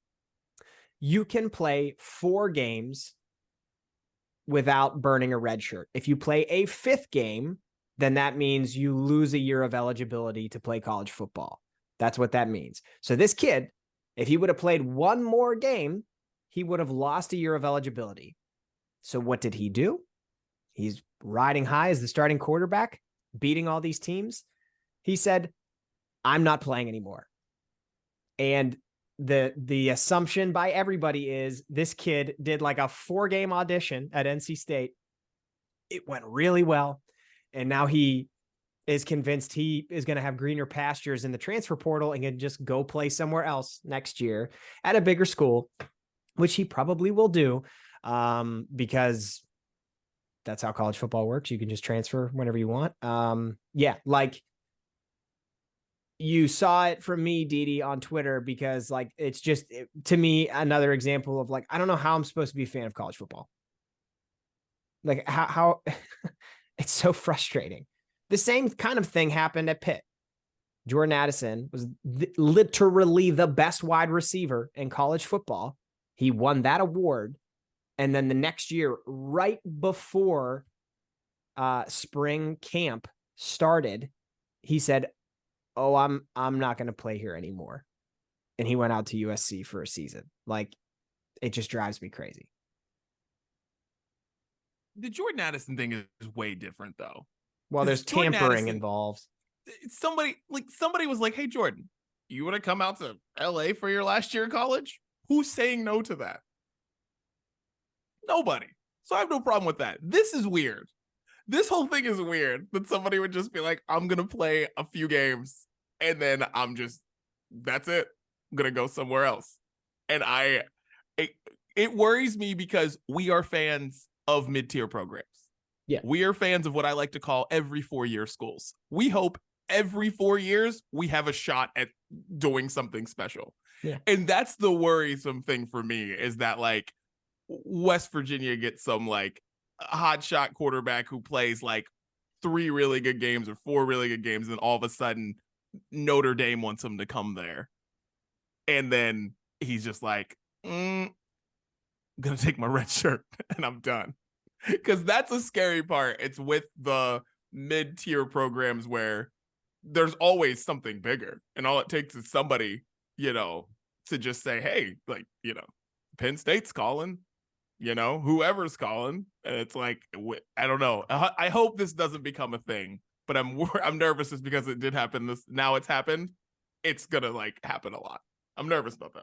you can play 4 games without burning a red shirt. If you play a 5th game, then that means you lose a year of eligibility to play college football. That's what that means. So this kid, if he would have played 1 more game, he would have lost a year of eligibility. So what did he do? He's riding high as the starting quarterback, beating all these teams. He said, I'm not playing anymore. And the assumption by everybody is this kid did like a 4-game audition at NC State. It went really well. And now he is convinced he is going to have greener pastures in the transfer portal and can just go play somewhere else next year at a bigger school, which he probably will do because that's how college football works. You can just transfer whenever you want. Yeah, like you saw it from me, Didi, on Twitter, because like it's just, to me, another example of like, I don't know how I'm supposed to be a fan of college football. Like how it's so frustrating. The same kind of thing happened at Pitt. Jordan Addison was literally the best wide receiver in college football. He won that award. And then the next year, right before spring camp started, he said, oh, I'm not going to play here anymore. And he went out to USC for a season. Like, it just drives me crazy. The Jordan Addison thing is way different, though. Well, there's Jordan tampering Addison, involved. Somebody was like, hey, Jordan, you want to come out to LA for your last year of college? Who's saying no to that? Nobody. So I have no problem with that. This is weird. This whole thing is weird that somebody would just be like, I'm going to play a few games and then that's it. I'm going to go somewhere else. And it worries me because we are fans of mid-tier programs. Yeah. We are fans of what I like to call every 4-year schools. We hope every 4 years we have a shot at doing something special. Yeah. And that's the worrisome thing for me, is that like West Virginia gets some like hot shot quarterback who plays like 3 really good games or 4 really good games, and all of a sudden Notre Dame wants him to come there. And then he's just like, I'm going to take my red shirt and I'm done. Because that's a scary part. It's with the mid-tier programs where there's always something bigger. And all it takes is somebody, to just say, hey, like, Penn State's calling, whoever's calling. And it's like, I don't know. I hope this doesn't become a thing, but I'm nervous just because it did happen. Now it's happened. It's going to like happen a lot. I'm nervous about that.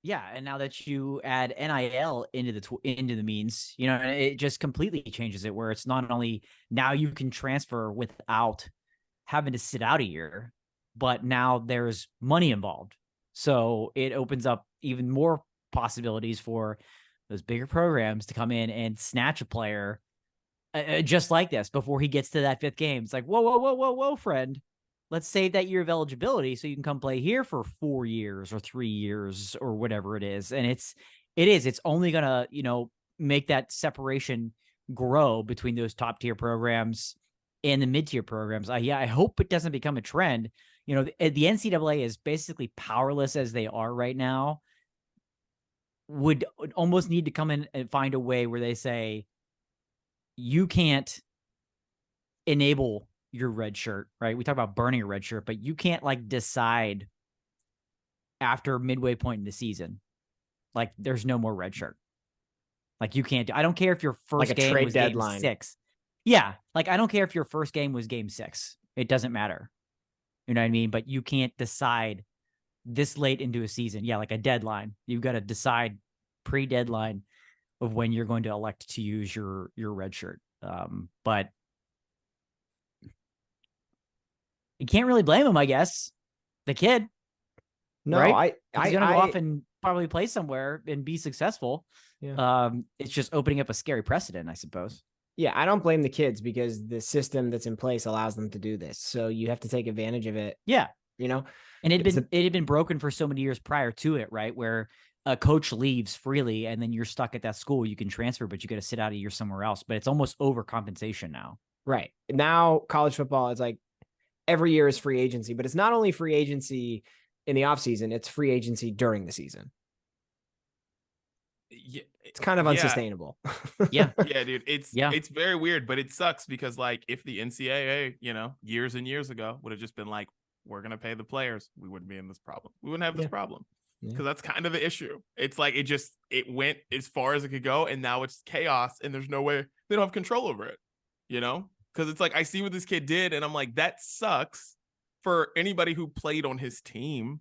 Yeah, and now that you add NIL into the means, it just completely changes it, where it's not only now you can transfer without having to sit out a year, but now there's money involved. So it opens up even more possibilities for those bigger programs to come in and snatch a player just like this before he gets to that 5th game. It's like, whoa, friend. Let's save that year of eligibility so you can come play here for 4 years or 3 years or whatever it is. And it's only going to, make that separation grow between those top tier programs and the mid tier programs. I hope it doesn't become a trend. The NCAA is basically powerless as they are right now. Would almost need to come in and find a way where they say, you can't enable your red shirt, right? We talk about burning a red shirt, but you can't like decide after midway point in the season, like there's no more red shirt. Like you can't. I don't care if your first like a game trade was deadline. Game 6. Yeah, like I don't care if your first game was Game 6. It doesn't matter. You know what I mean? But you can't decide this late into a season. Yeah, like a deadline. You've got to decide pre-deadline of when you're going to elect to use your red shirt. But you can't really blame him, I guess. The kid. No, right? He's going to go off and probably play somewhere and be successful. Yeah. It's just opening up a scary precedent, I suppose. Yeah, I don't blame the kids because the system that's in place allows them to do this. So you have to take advantage of it. Yeah. And it had been broken for so many years prior to it, right? Where a coach leaves freely and then you're stuck at that school. You can transfer, but you got to sit out a year somewhere else. But it's almost overcompensation now. Right. Now college football is like every year is free agency, but it's not only free agency in the offseason, it's free agency during the season. Yeah, it's kind of unsustainable. Yeah. Yeah, dude. It's very weird, but it sucks because like if the NCAA, years and years ago would have just been like, we're going to pay the players, we wouldn't be in this problem. We wouldn't have this problem. Because that's kind of the issue. It's like it went as far as it could go, and now it's chaos, and there's no way they don't have control over it, Because it's like I see what this kid did, and I'm like, that sucks for anybody who played on his team.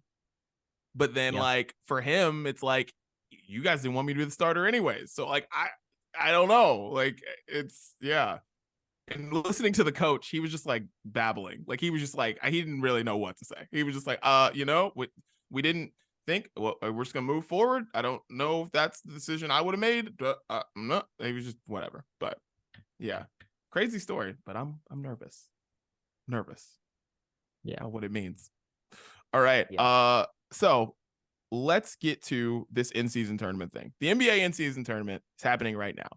But then like for him, it's like you guys didn't want me to be the starter anyways. So like I don't know. Like it's And listening to the coach, he was just like babbling. Like he was just like he didn't really know what to say. He was just like, we didn't think, well, we're just gonna move forward. I don't know if that's the decision I would have made. No, he was just whatever. But yeah, crazy story. But I'm nervous. Yeah, what it means. All right. Yeah. So let's get to this in-season tournament thing. The NBA in-season tournament is happening right now.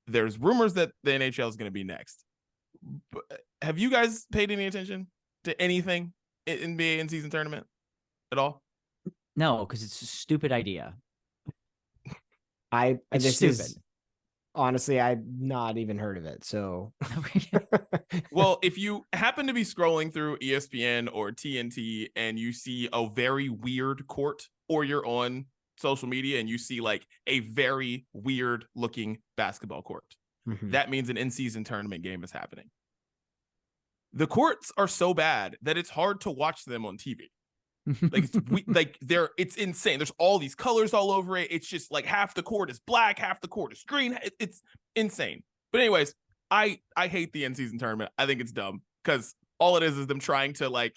There's rumors that the NHL is going to be next. But have you guys paid any attention to anything in NBA in-season tournament at all? No, because it's a stupid idea. It's stupid. Honestly, I've not even heard of it. So, well, if you happen to be scrolling through ESPN or TNT and you see a very weird court, or you're on social media and you see like a very weird looking basketball court, that means an in-season tournament game is happening. The courts are so bad that it's hard to watch them on TV. It's insane. There's all these colors all over it. It's just like half the court is black, half the court is green. It's insane. But anyways, I hate the in-season tournament. I think it's dumb because all it is them trying to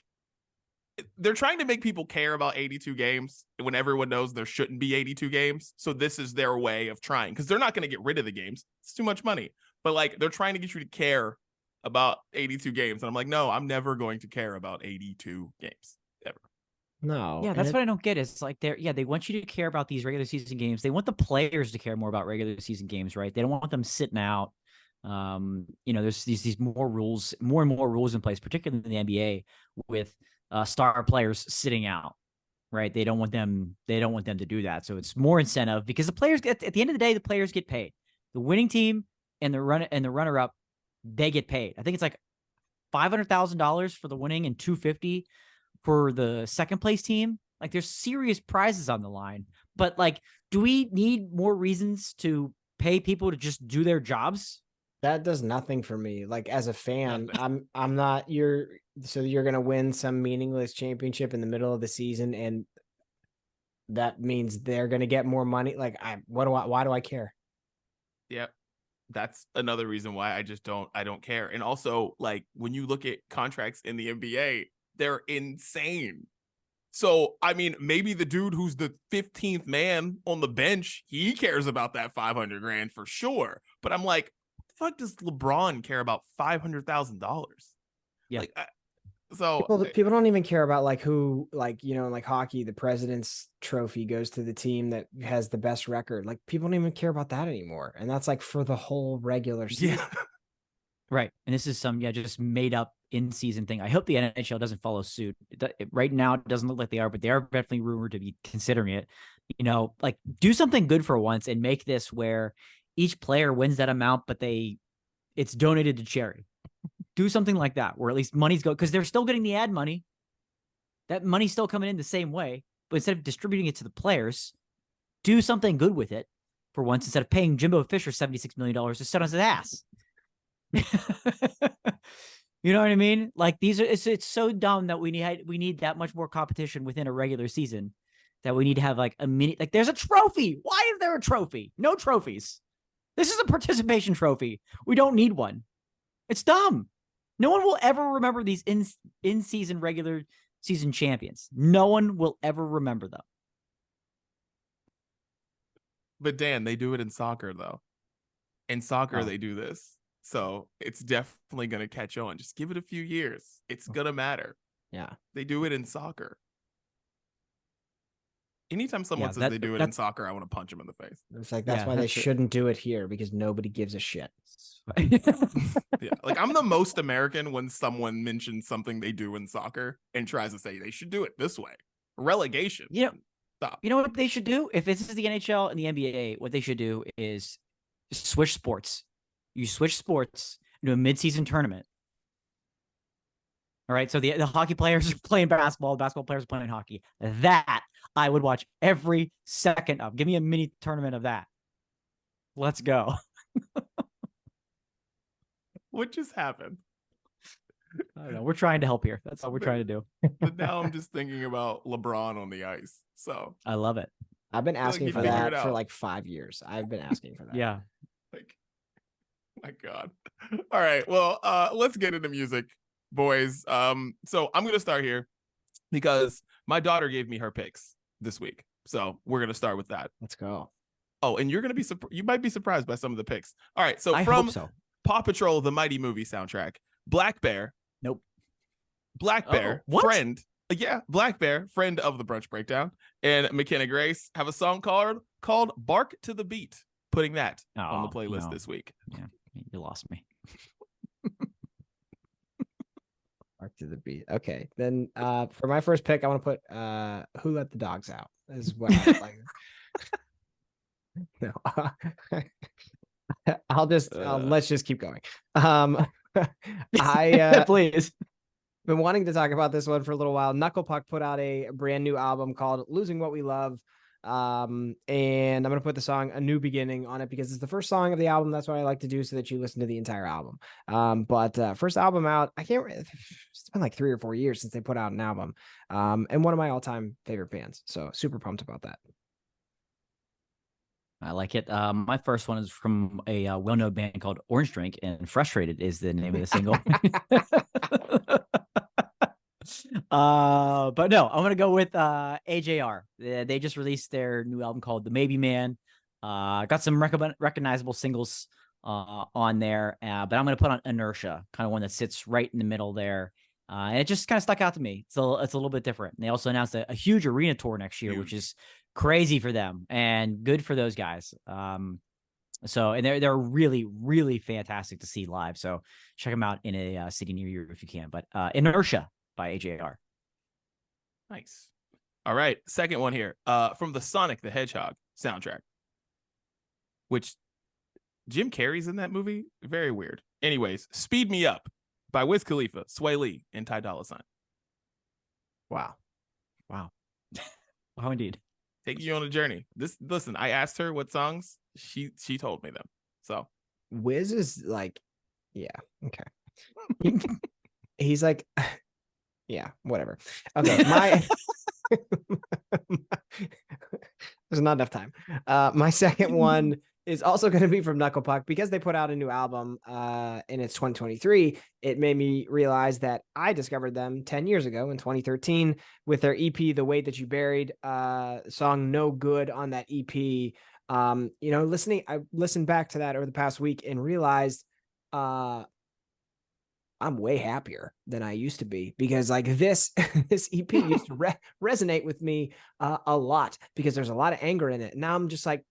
they're trying to make people care about 82 games when everyone knows there shouldn't be 82 games. So this is their way of trying, because they're not going to get rid of the games. It's too much money. But like they're trying to get you to care about 82 games. And I'm like, no, I'm never going to care about 82 games ever. No. Yeah, that's what I don't get. It's like they want you to care about these regular season games. They want the players to care more about regular season games, right? They don't want them sitting out. There's these more and more rules in place, particularly in the NBA, with star players sitting out. Right? They don't want them to do that. So it's more incentive because the players at the end of the day, the players get paid. The winning team and the runner up, they get paid. I think it's like $500,000 for the winning and $250,000 for the second place team. Like there's serious prizes on the line. But like, do we need more reasons to pay people to just do their jobs? That does nothing for me. Like as a fan, I'm not you're gonna win some meaningless championship in the middle of the season, and that means they're gonna get more money. Like why do I care? Yep. That's another reason why I don't care. And also, like when you look at contracts in the NBA, they're insane. So, I mean, maybe the dude who's the 15th man on the bench, he cares about that $500,000 for sure. But I'm like, what the fuck does LeBron care about $500,000? Yeah. Like, people don't even care about like who, like, like hockey, the president's trophy goes to the team that has the best record. Like people don't even care about that anymore. And that's like for the whole regular season. Yeah. Right. And this is some, just made up in-season thing. I hope the NHL doesn't follow suit. Right now, it doesn't look like they are, but they are definitely rumored to be considering it. Like do something good for once and make this where each player wins that amount, but it's donated to charity. Do something like that, where at least money's because they're still getting the ad money. That money's still coming in the same way, but instead of distributing it to the players, do something good with it for once instead of paying Jimbo Fisher $76 million to sit on his ass. You know what I mean? Like it's so dumb that we need that much more competition within a regular season, that we need to have like a mini, like there's a trophy. Why is there a trophy? No trophies. This is a participation trophy. We don't need one. It's dumb. No one will ever remember these in-season regular season champions. No one will ever remember them. But Dan, they do it in soccer though. In soccer, they do this. So it's definitely going to catch on. Just give it a few years. It's going to matter. Yeah. They do it in soccer. Anytime someone says they do it in soccer, I want to punch them in the face. It's like, that's why they shouldn't do it here, because nobody gives a shit. Yeah. Like I'm the most American when someone mentions something they do in soccer and tries to say they should do it this way. Relegation. Stop. You know what they should do? If this is the NHL and the NBA, what they should do is switch sports. You switch sports into a mid-season tournament. All right. So the hockey players are playing basketball. Basketball players are playing hockey. That I would watch every second of. Give me a mini tournament of that. Let's go. What just happened? I don't know. We're trying to help here. That's all we're trying to do. But now I'm just thinking about LeBron on the ice. So I love it. I've been asking for that for like 5 years. I've been asking for that. Yeah. Like, my God. All right. Well, let's get into music, boys. So I'm gonna start here because my daughter gave me her picks this week. So we're gonna start with that. Let's go. Oh, and you're gonna be you might be surprised by some of the picks. All right. So I from hope so. Paw Patrol, the Mighty Movie soundtrack, Black Bear. Nope. Black Bear, friend. Yeah, Black Bear, friend of the Brunch Breakdown, and McKenna Grace have a song called Bark to the Beat. Putting that on the playlist this week. Yeah, you lost me. Bark to the Beat. Okay. Then for my first pick, I want to put Who Let the Dogs Out is what I like. No. Let's just keep going. Please. Been wanting to talk about this one for a little while. Knuckle Puck put out a brand new album called Losing What We Love. And I'm going to put the song A New Beginning on it because it's the first song of the album. That's what I like to do so that you listen to the entire album. But first album out, it's been like 3 or 4 years since they put out an album. And one of my all-time favorite bands. So super pumped about that. I like it. My first one is from a well-known band called Orange Drink, and Frustrated is the name of the single. But no, I'm gonna go with AJR. They just released their new album called The Maybe Man. Got some recognizable singles on there. But I'm going to put on Inertia, kind of one that sits right in the middle there. And it just kind of stuck out to me. It's a little bit different. And they also announced a huge arena tour next year, which is crazy for them and good for those guys. So, and they're really, really fantastic to see live. So check them out in a city near you if you can. But Inertia by AJR. Nice. All right. Second one here. From the Sonic the Hedgehog soundtrack, which Jim Carrey's in that movie. Very weird. Anyways, Speed Me Up by Wiz Khalifa, Sway Lee, and Ty Dolla $ign. Wow. Wow, indeed. Taking you on a journey. Listen, I asked her what songs. She told me them. So Wiz is like, yeah, okay. He's like, yeah, whatever. Okay, there's not enough time. My second one is also going to be from Knuckle Puck because they put out a new album and it's 2023. It made me realize that I discovered them 10 years ago in 2013 with their EP, The Weight That You Buried, song No Good on that EP. I listened back to that over the past week and realized I'm way happier than I used to be because like this EP used to resonate with me a lot because there's a lot of anger in it. Now I'm just like,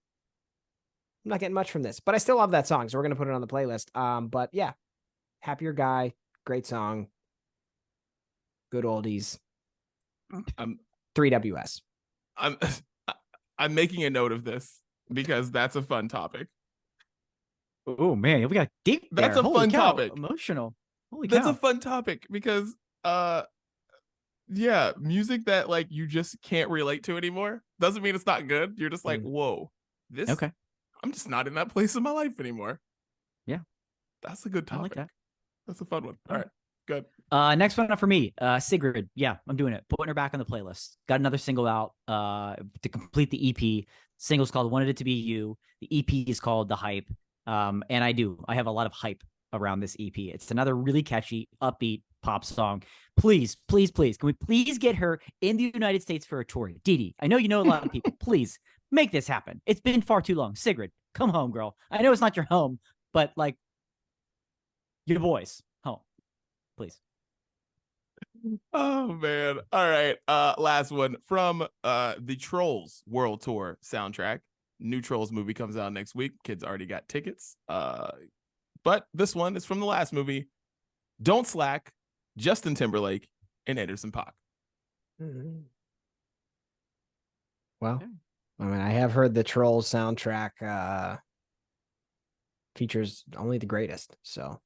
I'm not getting much from this, but I still love that song. So we're going to put it on the playlist. But yeah, happier guy, great song. Good oldies. 3WS. I'm making a note of this because that's a fun topic. Oh man, we got deep there. That's a Holy fun cow, topic. Emotional. Holy That's cow. a fun topic because yeah, music that like you just can't relate to anymore doesn't mean it's not good. You're just like, whoa, this Okay. I'm just not in that place in my life anymore. Yeah. That's a good topic. I like that. That's a fun one. All right. Good. Next one up for me, Sigrid. Yeah, I'm doing it. Putting her back on the playlist. Got another single out to complete the EP. Single's called Wanted It to Be You. The EP is called The Hype. And I have a lot of hype around this EP. It's another really catchy, upbeat pop song. Please, please, please, can we please get her in the United States for a tour? Didi, I know you know a lot of people. Please make this happen. It's been far too long. Sigrid, come home, girl. I know it's not your home, but like your boys home, please. Oh man. All right. Last one from the Trolls World Tour soundtrack. New Trolls movie comes out next week. Kids already got tickets. But this one is from the last movie. Don't Slack, Justin Timberlake, and Anderson .Paak. Well, I mean, I have heard the Trolls soundtrack features only the greatest, so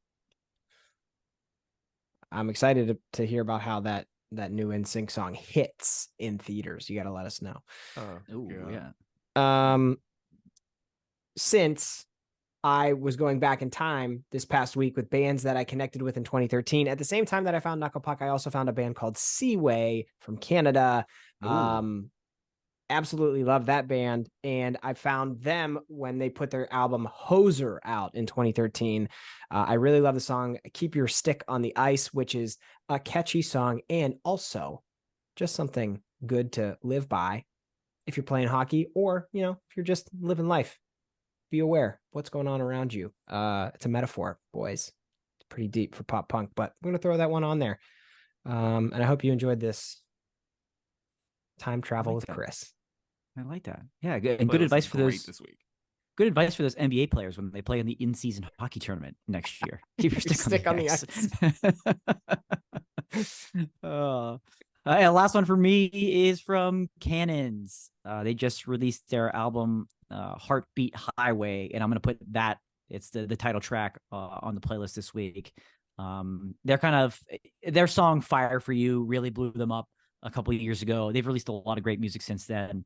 I'm excited to hear about how that new NSYNC song hits in theaters. You got to let us know. Oh yeah. Since I was going back in time this past week with bands that I connected with in 2013, at the same time that I found Knuckle Puck, I also found a band called Seaway from Canada. Absolutely love that band. And I found them when they put their album Hoser out in 2013. I really love the song Keep Your Stick on the Ice, which is a catchy song and also just something good to live by if you're playing hockey or, if you're just living life. Be aware of what's going on around you. It's a metaphor, boys. It's pretty deep for pop punk, but I'm going to throw that one on there. And I hope you enjoyed this time travel with Chris. I like that. Yeah, good, and good advice for those this week. Good advice for those NBA players when they play in the in-season hockey tournament next year. Keep your stick on the ice. Last one for me is from Cannons. They just released their album Heartbeat Highway, and I'm going to put that. It's the title track on the playlist this week. Their song Fire for You really blew them up a couple of years ago. They've released a lot of great music since then.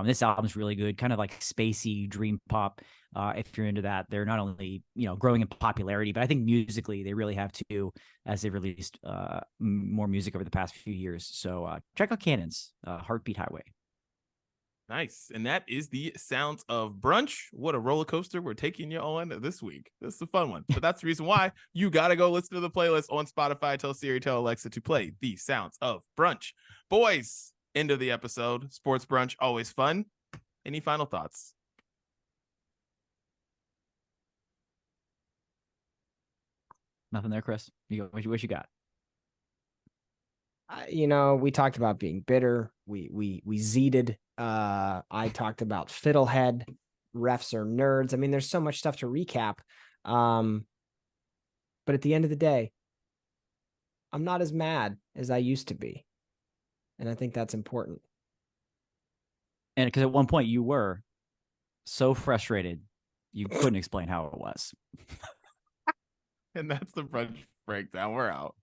This album's really good, kind of like spacey dream pop. If you're into that, they're not only, growing in popularity, but I think musically they really have too, as they've released more music over the past few years. So check out Cannons, Heartbeat Highway. Nice. And that is the sounds of Brunch. What a roller coaster we're taking you on this week. This is a fun one. But that's the reason why you got to go listen to the playlist on Spotify. Tell Siri, tell Alexa to play the sounds of Brunch. Boys, end of the episode. Sports Brunch, always fun. Any final thoughts? Nothing there, Chris. What you got? We talked about being bitter. We zeeted. I talked about fiddlehead. Refs are nerds. I mean, there's so much stuff to recap. But at the end of the day, I'm not as mad as I used to be. And I think that's important. And because at one point you were so frustrated, you couldn't explain how it was. And that's the brunch breakdown. We're out.